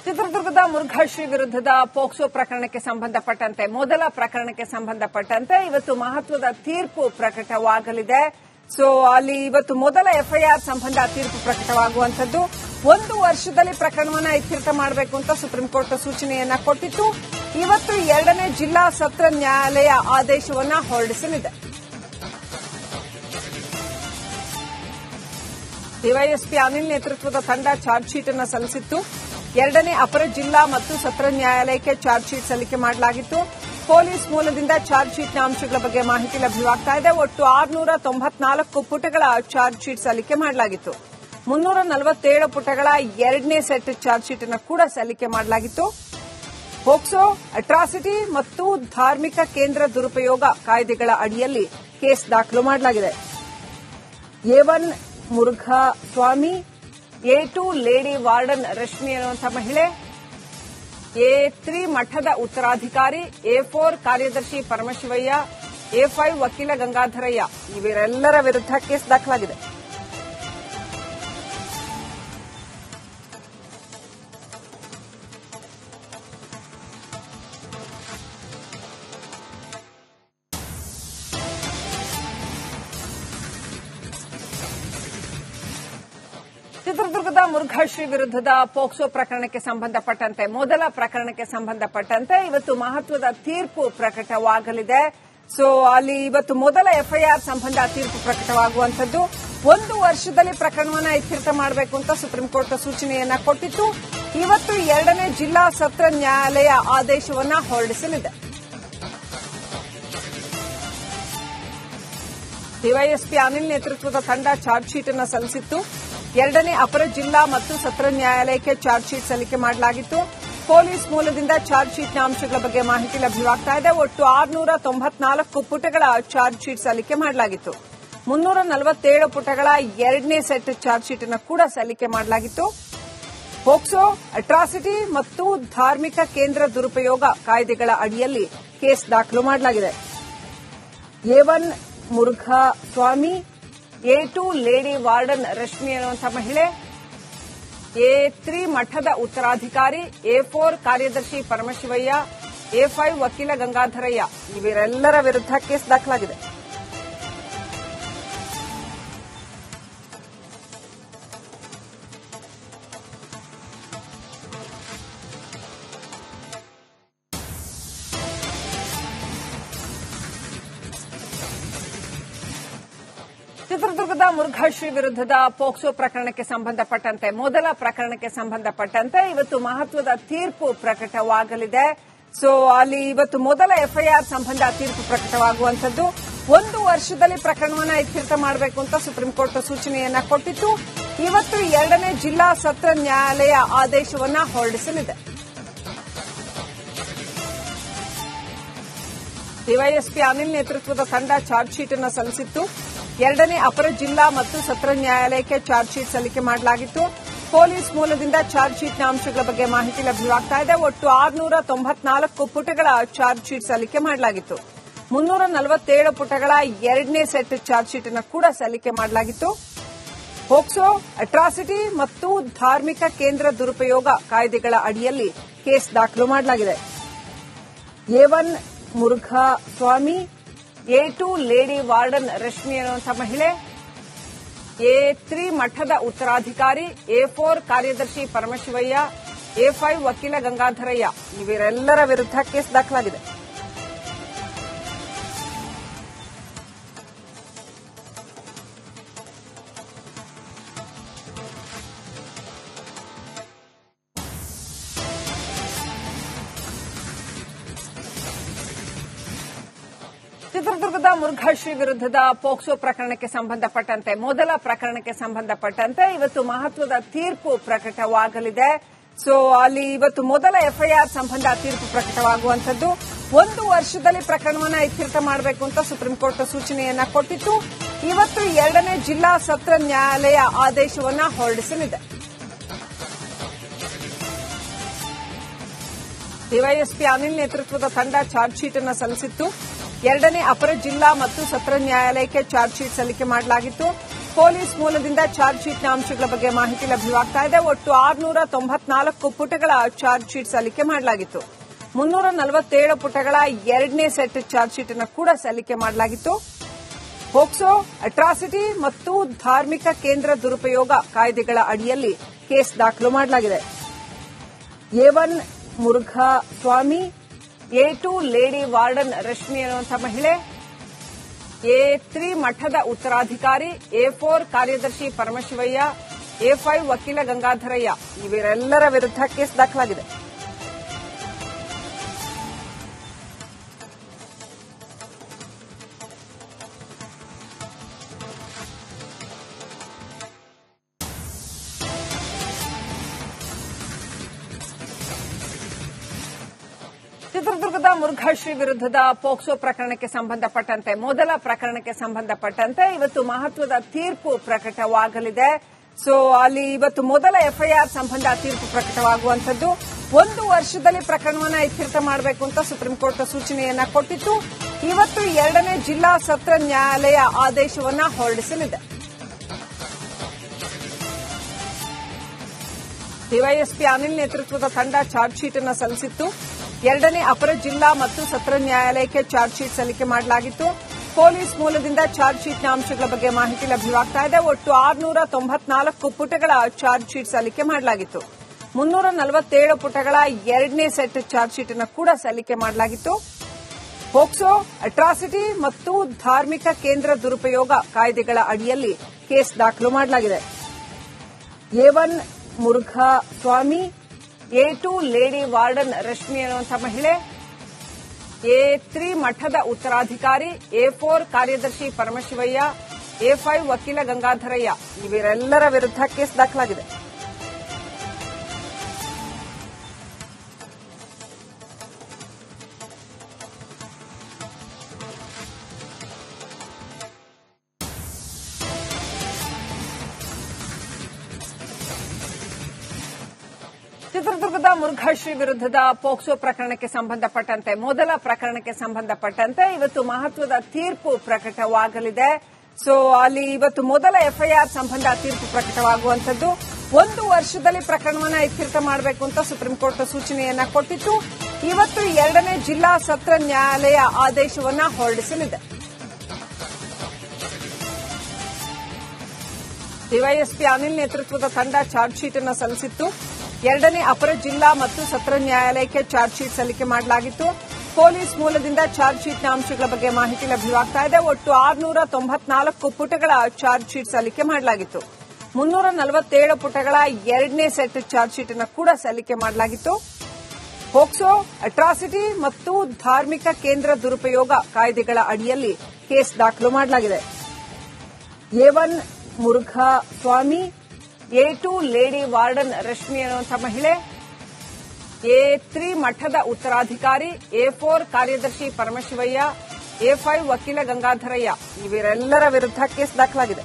ಚಿತ್ರದುರ್ಗದ ಮುರುಘಾಶ್ರೀ ವಿರುದ್ಧದ ಪೋಕ್ಸೋ ಪ್ರಕರಣಕ್ಕೆ ಸಂಬಂಧಪಟ್ಟಂತೆ ಮೊದಲ ಪ್ರಕರಣಕ್ಕೆ ಸಂಬಂಧಪಟ್ಟಂತೆ ಇವತ್ತು ಮಹತ್ವದ ತೀರ್ಪು ಪ್ರಕಟವಾಗಲಿದೆ. ಅಲ್ಲಿ ಇವತ್ತು ಮೊದಲ ಎಫ್ಐಆರ್ ಸಂಬಂಧ ತೀರ್ಪು ಪ್ರಕಟವಾಗುವಂತದ್ದು. 1 ವರ್ಷದಲ್ಲಿ ಪ್ರಕರಣವನ್ನ ಇತ್ಯರ್ಥ ಮಾಡಬೇಕು ಅಂತ ಸುಪ್ರೀಂ ಕೋರ್ಟ್ ಸೂಚನೆಯನ್ನ ಕೊಟ್ಟಿತ್ತು. ಇವತ್ತು 2ನೇ ಜಿಲ್ಲಾ ಸತ್ರ ನ್ಯಾಯಾಲಯ ಆದೇಶವನ್ನ ಹೊರಡಿಸಲಿದೆ. ಡಿವೈಎಸ್ಪಿ ಅನಿಲ್ ನೇತೃತ್ವದ ತಂಡ ಚಾರ್ಜ್ ಶೀಟ್ ಅನ್ನು ಸಲ್ಲಿಸಿತ್ತು. 2ನೇ ಅಪರ ಜಿಲ್ಲಾ ಮತ್ತು ಸತ್ರ ನ್ಯಾಯಾಲಯಕ್ಕೆ ಚಾರ್ಜ್ ಶೀಟ್ ಸಲ್ಲಿಕೆ ಮಾಡಲಾಗಿತ್ತು. ಪೊಲೀಸ್ ಮೂಲದಿಂದ ಚಾರ್ಜ್ ಶೀಟ್ನ ಅಂಶಗಳ ಬಗ್ಗೆ ಮಾಹಿತಿ ಲಭ್ಯವಾಗ್ತಾ ಇದೆ. ಒಟ್ಟು 694 ಪುಟಗಳ ಚಾರ್ಜ್ ಶೀಟ್ ಸಲ್ಲಿಕೆ ಮಾಡಲಾಗಿತ್ತು. 347 ಪುಟಗಳ 2ನೇ ಸೆಟ್ ಚಾರ್ಜ್ ಶೀಟ್ ಅನ್ನು ಕೂಡ ಸಲ್ಲಿಕೆ ಮಾಡಲಾಗಿತ್ತು. ಪೋಕ್ಸೋ, ಅಟ್ರಾಸಿಟಿ ಮತ್ತು ಧಾರ್ಮಿಕ ಕೇಂದ್ರ ದುರುಪಯೋಗ ಕಾಯ್ದೆಗಳ ಅಡಿಯಲ್ಲಿ ಕೇಸ್ ದಾಖಲು ಮಾಡಲಾಗಿದೆ. A1 Murugha Swami, A2 lady warden Rashmi ಅನ್ನುವಂಥ ಮಹಿಳೆ, A3 ಮಠದ ಉತ್ತರಾಧಿಕಾರಿ, A4 ಕಾರ್ಯದರ್ಶಿ ಪರಮಶಿವಯ್ಯ, A5 ವಕೀಲ ಗಂಗಾಧರಯ್ಯ ಇವರೆಲ್ಲರ ವಿರುದ್ಧ ಕೇಸ್ ದಾಖಲಾಗಿದೆ. ಚಿತ್ರದುರ್ಗದ ಮುರುಘಾಶ್ರೀ ವಿರುದ್ಧದ ಪೋಕ್ಸೋ ಪ್ರಕರಣಕ್ಕೆ ಸಂಬಂಧಪಟ್ಟಂತೆ ಮೊದಲ ಪ್ರಕರಣಕ್ಕೆ ಸಂಬಂಧಪಟ್ಟಂತೆ ಇವತ್ತು ಮಹತ್ವದ ತೀರ್ಪು ಪ್ರಕಟವಾಗಲಿದೆ. ಅಲ್ಲಿ ಇವತ್ತು ಮೊದಲ ಎಫ್ಐಆರ್ ಸಂಬಂಧ ತೀರ್ಪು ಪ್ರಕಟವಾಗುವಂತದ್ದು. 1 ವರ್ಷದಲ್ಲಿ ಪ್ರಕರಣವನ್ನ ಇತ್ಯರ್ಥ ಮಾಡಬೇಕು ಅಂತ ಸುಪ್ರೀಂ ಕೋರ್ಟ್ ಸೂಚನೆಯನ್ನ ಕೊಟ್ಟಿತ್ತು. ಇವತ್ತು 2ನೇ ಜಿಲ್ಲಾ ಸತ್ರ ನ್ಯಾಯಾಲಯ ಆದೇಶವನ್ನ ಹೊರಡಿಸಲಿದೆ. ಡಿವೈಎಸ್ಪಿ ಅನಿಲ್ ನೇತೃತ್ವದ ತಂಡ ಚಾರ್ಜ್ ಶೀಟ್ ಅನ್ನು ಸಲ್ಲಿಸಿತ್ತು. 2ನೇ ಅಪರ ಜಿಲ್ಲಾ ಮತ್ತು ಸತ್ರ ನ್ಯಾಯಾಲಯಕ್ಕೆ ಚಾರ್ಜ್ ಶೀಟ್ ಸಲ್ಲಿಕೆ ಮಾಡಲಾಗಿತ್ತು. ಪೊಲೀಸ್ ಮೂಲದಿಂದ ಚಾರ್ಜ್ ಶೀಟ್ನ ಅಂಶಗಳ ಬಗ್ಗೆ ಮಾಹಿತಿ ಲಭ್ಯವಾಗ್ತಾ ಇದೆ. ಒಟ್ಟು 694 ಪುಟಗಳ ಚಾರ್ಜ್ ಶೀಟ್ ಸಲ್ಲಿಕೆ ಮಾಡಲಾಗಿತ್ತು. 347 ಪುಟಗಳ 2ನೇ ಸೆಟ್ ಚಾರ್ಜ್ ಶೀಟ್ ಅನ್ನು ಕೂಡ ಸಲ್ಲಿಕೆ ಮಾಡಲಾಗಿತ್ತು. ಪೋಕ್ಸೋ, ಅಟ್ರಾಸಿಟಿ ಮತ್ತು ಧಾರ್ಮಿಕ ಕೇಂದ್ರ ದುರುಪಯೋಗ ಕಾಯ್ದೆಗಳ ಅಡಿಯಲ್ಲಿ ಕೇಸ್ ದಾಖಲು ಮಾಡಲಾಗಿದೆ. A1 Murugha Swami, A2 lady warden Rashmi ಅನ್ನುವಂಥ ಮಹಿಳೆ, A3 ಮಠದ ಉತ್ತರಾಧಿಕಾರಿ, A4 ಕಾರ್ಯದರ್ಶಿ ಪರಮಶಿವಯ್ಯ, A5 ವಕೀಲ ಗಂಗಾಧರಯ್ಯ ಇವರೆಲ್ಲರ ವಿರುದ್ಧ ಕೇಸ್ ದಾಖಲಾಗಿದೆ. ಚಿತ್ರದುರ್ಗದ ಮುರುಘಾಶ್ರೀ ವಿರುದ್ಧದ ಪೋಕ್ಸೋ ಪ್ರಕರಣಕ್ಕೆ ಸಂಬಂಧಪಟ್ಟಂತೆ ಮೊದಲ ಪ್ರಕರಣಕ್ಕೆ ಸಂಬಂಧಪಟ್ಟಂತೆ ಇವತ್ತು ಮಹತ್ವದ ತೀರ್ಪು ಪ್ರಕಟವಾಗಲಿದೆ. ಅಲ್ಲಿ ಇವತ್ತು ಮೊದಲ ಎಫ್ಐಆರ್ ಸಂಬಂಧ ತೀರ್ಪು ಪ್ರಕಟವಾಗುವಂತದ್ದು. 1 ವರ್ಷದಲ್ಲಿ ಪ್ರಕರಣವನ್ನ ಇತ್ಯರ್ಥ ಮಾಡಬೇಕು ಅಂತ ಸುಪ್ರೀಂ ಕೋರ್ಟ್ ಸೂಚನೆಯನ್ನ ಕೊಟ್ಟಿತ್ತು. ಇವತ್ತು 2ನೇ ಜಿಲ್ಲಾ ಸತ್ರ ನ್ಯಾಯಾಲಯ ಆದೇಶವನ್ನ ಹೊರಡಿಸಲಿದೆ. ಡಿವೈಎಸ್ಪಿ ಅನಿಲ್ ನೇತೃತ್ವದ ತಂಡ ಚಾರ್ಜ್ ಶೀಟ್ ಅನ್ನು ಸಲ್ಲಿಸಿತ್ತು. 2ನೇ ಅಪರ ಜಿಲ್ಲಾ ಮತ್ತು ಸತ್ರ ನ್ಯಾಯಾಲಯಕ್ಕೆ ಚಾರ್ಜ್ ಶೀಟ್ ಸಲ್ಲಿಕೆ ಮಾಡಲಾಗಿತ್ತು. ಪೊಲೀಸ್ ಮೂಲದಿಂದ ಚಾರ್ಜ್ ಶೀಟ್ನ ಅಂಶಗಳ ಬಗ್ಗೆ ಮಾಹಿತಿ ಲಭ್ಯವಾಗ್ತಾ ಇದೆ. ಒಟ್ಟು 694 ಪುಟಗಳ ಚಾರ್ಜ್ ಶೀಟ್ ಸಲ್ಲಿಕೆ ಮಾಡಲಾಗಿತ್ತು. 347 ಪುಟಗಳ 2ನೇ ಸೆಟ್ ಚಾರ್ಜ್ ಶೀಟ್ ಅನ್ನು ಕೂಡ ಸಲ್ಲಿಕೆ ಮಾಡಲಾಗಿತ್ತು. ಪೋಕ್ಸೋ, ಅಟ್ರಾಸಿಟಿ ಮತ್ತು ಧಾರ್ಮಿಕ ಕೇಂದ್ರ ದುರುಪಯೋಗ ಕಾಯ್ದೆಗಳ ಅಡಿಯಲ್ಲಿ ಕೇಸ್ ದಾಖಲು ಮಾಡಲಾಗಿದೆ. A1 Murugha Swami, A2 lady warden Rashmi ಅನ್ನುವಂಥ ಮಹಿಳೆ, A3 ಮಠದ ಉತ್ತರಾಧಿಕಾರಿ, A4 ಕಾರ್ಯದರ್ಶಿ ಪರಮಶಿವಯ್ಯ, A5 ವಕೀಲ ಗಂಗಾಧರಯ್ಯ ಇವರೆಲ್ಲರ ವಿರುದ್ಧ ಕೇಸ್ ದಾಖಲಾಗಿದೆ. ಚಿತ್ರದುರ್ಗದ ಮುರುಘಾಶ್ರೀ ವಿರುದ್ಧದ ಪೋಕ್ಸೋ ಪ್ರಕರಣಕ್ಕೆ ಸಂಬಂಧಪಟ್ಟಂತೆ ಮೊದಲ ಪ್ರಕರಣಕ್ಕೆ ಸಂಬಂಧಪಟ್ಟಂತೆ ಇವತ್ತು ಮಹತ್ವದ ತೀರ್ಪು ಪ್ರಕಟವಾಗಲಿದೆ. ಅಲ್ಲಿ ಇವತ್ತು ಮೊದಲ ಎಫ್ಐಆರ್ ಸಂಬಂಧ ತೀರ್ಪು ಪ್ರಕಟವಾಗುವಂತದ್ದು. 1 ವರ್ಷದಲ್ಲಿ ಪ್ರಕರಣವನ್ನ ಇತ್ಯರ್ಥ ಮಾಡಬೇಕು ಅಂತ ಸುಪ್ರೀಂ ಕೋರ್ಟ್ ಸೂಚನೆಯನ್ನ ಕೊಟ್ಟಿತ್ತು. ಇವತ್ತು 2ನೇ ಜಿಲ್ಲಾ ಸತ್ರ ನ್ಯಾಯಾಲಯ ಆದೇಶವನ್ನ ಹೊರಡಿಸಲಿದೆ. ಡಿವೈಎಸ್ಪಿ ಅನಿಲ್ ನೇತೃತ್ವದ ತಂಡ ಚಾರ್ಜ್ ಶೀಟ್ ಅನ್ನು ಸಲ್ಲಿಸಿತ್ತು. 2ನೇ ಅಪರ ಜಿಲ್ಲಾ ಮತ್ತು ಸತ್ರ ನ್ಯಾಯಾಲಯಕ್ಕೆ ಚಾರ್ಜ್ ಶೀಟ್ ಸಲ್ಲಿಕೆ ಮಾಡಲಾಗಿತ್ತು. ಪೊಲೀಸ್ ಮೂಲದಿಂದ ಚಾರ್ಜ್ ಶೀಟ್ನ ಅಂಶಗಳ ಬಗ್ಗೆ ಮಾಹಿತಿ ಲಭ್ಯವಾಗ್ತಾ ಇದೆ. ಒಟ್ಟು 694 ಪುಟಗಳ ಚಾರ್ಜ್ ಶೀಟ್ ಸಲ್ಲಿಕೆ ಮಾಡಲಾಗಿತ್ತು. 347 ಪುಟಗಳ ಎರಡನೇ ಸೆಟ್ ಚಾರ್ಜ್ ಶೀಟ್ ಅನ್ನು ಕೂಡ ಸಲ್ಲಿಕೆ ಮಾಡಲಾಗಿತ್ತು. ಪೋಕ್ಸೋ, ಅಟ್ರಾಸಿಟಿ ಮತ್ತು ಧಾರ್ಮಿಕ ಕೇಂದ್ರ ದುರುಪಯೋಗ ಕಾಯ್ದೆಗಳ ಅಡಿಯಲ್ಲಿ ಕೇಸ್ ದಾಖಲು ಮಾಡಲಾಗಿದೆ. A1 Murugha Swami, A2 lady warden Rashmi ಎನ್ನುವಂತಹ ಮಹಿಳೆ, A3 ಮಠದ ಉತ್ತರಾಧಿಕಾರಿ, A4 ಕಾರ್ಯದರ್ಶಿ ಪರಮಶಿವಯ್ಯ, A5 ವಕೀಲ ಗಂಗಾಧರಯ್ಯ ಇವರೆಲ್ಲರ ವಿರುದ್ಧ ಕೇಸ್ ದಾಖಲಾಗಿದೆ. ಚಿತ್ರದುರ್ಗದ ಮುರುಘಾಶ್ರೀ ವಿರುದ್ಧದ ಪೋಕ್ಸೋ ಪ್ರಕರಣಕ್ಕೆ ಸಂಬಂಧಪಟ್ಟಂತೆ ಮೊದಲ ಪ್ರಕರಣಕ್ಕೆ ಸಂಬಂಧಪಟ್ಟಂತೆ ಇವತ್ತು ಮಹತ್ವದ ತೀರ್ಪು ಪ್ರಕಟವಾಗಲಿದೆ. ಸೊ ಅಲ್ಲಿ ಇವತ್ತು ಮೊದಲ ಎಫ್ಐಆರ್ ಸಂಬಂಧ ತೀರ್ಪು ಪ್ರಕಟವಾಗುವಂತದ್ದು. 1 ವರ್ಷದಲ್ಲಿ ಪ್ರಕರಣವನ್ನು ಇತ್ಯರ್ಥ ಮಾಡಬೇಕು ಅಂತ ಸುಪ್ರೀಂ ಕೋರ್ಟ್ ಸೂಚನೆಯನ್ನ ಕೊಟ್ಟಿತ್ತು. ಇವತ್ತು 2ನೇ ಜಿಲ್ಲಾ ಸತ್ರ ನ್ಯಾಯಾಲಯ ಆದೇಶವನ್ನ ಹೊರಡಿಸಲಿದೆ. ಡಿವೈಎಸ್ಪಿ ಅನಿಲ್ ನೇತೃತ್ವದ ತಂಡ ಚಾರ್ಜ್ ಶೀಟ್ ಅನ್ನು ಸಲ್ಲಿಸಿತ್ತು. 2ನೇ ಅಪರ ಜಿಲ್ಲಾ ಮತ್ತು ಸತ್ರ ನ್ಯಾಯಾಲಯಕ್ಕೆ ಚಾರ್ಜ್ ಶೀಟ್ ಸಲ್ಲಿಕೆ ಮಾಡಲಾಗಿತ್ತು. ಪೊಲೀಸ್ ಮೂಲದಿಂದ ಚಾರ್ಜ್ ಶೀಟ್ನ ಅಂಶಗಳ ಬಗ್ಗೆ ಮಾಹಿತಿ ಲಭ್ಯವಾಗ್ತಾ ಇದೆ. ಒಟ್ಟು 694 ಪುಟಗಳ ಚಾರ್ಜ್ ಶೀಟ್ ಸಲ್ಲಿಕೆ ಮಾಡಲಾಗಿತ್ತು. 347 ಪುಟಗಳ ಎರಡನೇ ಸೆಟ್ ಚಾರ್ಜ್ ಶೀಟ್ ಅನ್ನು ಕೂಡ ಸಲ್ಲಿಕೆ ಮಾಡಲಾಗಿತ್ತು. ಪೋಕ್ಸೋ, ಅಟ್ರಾಸಿಟಿ ಮತ್ತು ಧಾರ್ಮಿಕ ಕೇಂದ್ರ ದುರುಪಯೋಗ ಕಾಯ್ದೆಗಳ ಅಡಿಯಲ್ಲಿ ಕೇಸ್ ದಾಖಲು ಮಾಡಲಾಗಿದೆ. A1 Murugha Swami, A2 lady warden Rashmi ಎನ್ನುವಂತಹ ಮಹಿಳೆ, A3 ಮಠದ ಉತ್ತರಾಧಿಕಾರಿ, A4 ಕಾರ್ಯದರ್ಶಿ ಪರಮಶಿವಯ್ಯ, A5 ವಕೀಲ ಗಂಗಾಧರಯ್ಯ ಇವರೆಲ್ಲರ ವಿರುದ್ಧ ಕೇಸ್ ದಾಖಲಾಗಿದೆ. ಚಿತ್ರದುರ್ಗದ ಮುರುಘಾಶ್ರೀ ವಿರುದ್ಧದ ಪೋಕ್ಸೋ ಪ್ರಕರಣಕ್ಕೆ ಸಂಬಂಧಪಟ್ಟಂತೆ ಮೊದಲ ಪ್ರಕರಣಕ್ಕೆ ಸಂಬಂಧಪಟ್ಟಂತೆ ಇವತ್ತು ಮಹತ್ವದ ತೀರ್ಪು ಪ್ರಕಟವಾಗಲಿದೆ. ಸೊ ಅಲ್ಲಿ ಇವತ್ತು ಮೊದಲ ಎಫ್ಐಆರ್ ಸಂಬಂಧ ತೀರ್ಪು ಪ್ರಕಟವಾಗುವಂತದ್ದು. 1 ವರ್ಷದಲ್ಲಿ ಪ್ರಕರಣವನ್ನು ಇತ್ಯರ್ಥ ಮಾಡಬೇಕು ಅಂತ ಸುಪ್ರೀಂ ಕೋರ್ಟ್ ಸೂಚನೆಯನ್ನ ಕೊಟ್ಟಿತ್ತು. ಇವತ್ತು 2ನೇ ಜಿಲ್ಲಾ ಸತ್ರ ನ್ಯಾಯಾಲಯ ಆದೇಶವನ್ನ ಹೊರಡಿಸಲಿದೆ. ಡಿವೈಎಸ್ಪಿ ಅನಿಲ್ ನೇತೃತ್ವದ ತಂಡ ಚಾರ್ಜ್ ಶೀಟ್ ಅನ್ನು ಸಲ್ಲಿಸಿತ್ತು. 2ನೇ ಅಪರ ಜಿಲ್ಲಾ ಮತ್ತು ಸತ್ರ ನ್ಯಾಯಾಲಯಕ್ಕೆ ಚಾರ್ಜ್ ಶೀಟ್ ಸಲ್ಲಿಕೆ ಮಾಡಲಾಗಿತ್ತು. ಪೊಲೀಸ್ ಮೂಲದಿಂದ ಚಾರ್ಜ್ ಶೀಟ್ನ ಅಂಶಗಳ ಬಗ್ಗೆ ಮಾಹಿತಿ ಲಭ್ಯವಾಗ್ತಾ ಇದೆ. ಒಟ್ಟು 694 ಪುಟಗಳ ಚಾರ್ಜ್ ಶೀಟ್ ಸಲ್ಲಿಕೆ ಮಾಡಲಾಗಿತ್ತು. 347 ಪುಟಗಳ ಎರಡನೇ ಸೆಟ್ ಚಾರ್ಜ್ ಶೀಟ್ ಅನ್ನು ಕೂಡ ಸಲ್ಲಿಕೆ ಮಾಡಲಾಗಿತ್ತು. ಪೋಕ್ಸೋ, ಅಟ್ರಾಸಿಟಿ ಮತ್ತು ಧಾರ್ಮಿಕ ಕೇಂದ್ರ ದುರುಪಯೋಗ ಕಾಯ್ದೆಗಳ ಅಡಿಯಲ್ಲಿ ಕೇಸ್ ದಾಖಲು ಮಾಡಲಾಗಿದೆ. A1 Murugha Swami, A2 lady warden Rashmi ಎನ್ನುವಂತಹ ಮಹಿಳೆ, A3 ಮಠದ ಉತ್ತರಾಧಿಕಾರಿ, A4 ಕಾರ್ಯದರ್ಶಿ ಪರಮಶಿವಯ್ಯ, A5 ವಕೀಲ ಗಂಗಾಧರಯ್ಯ ಇವರೆಲ್ಲರ ವಿರುದ್ಧ ಕೇಸ್ ದಾಖಲಾಗಿದೆ.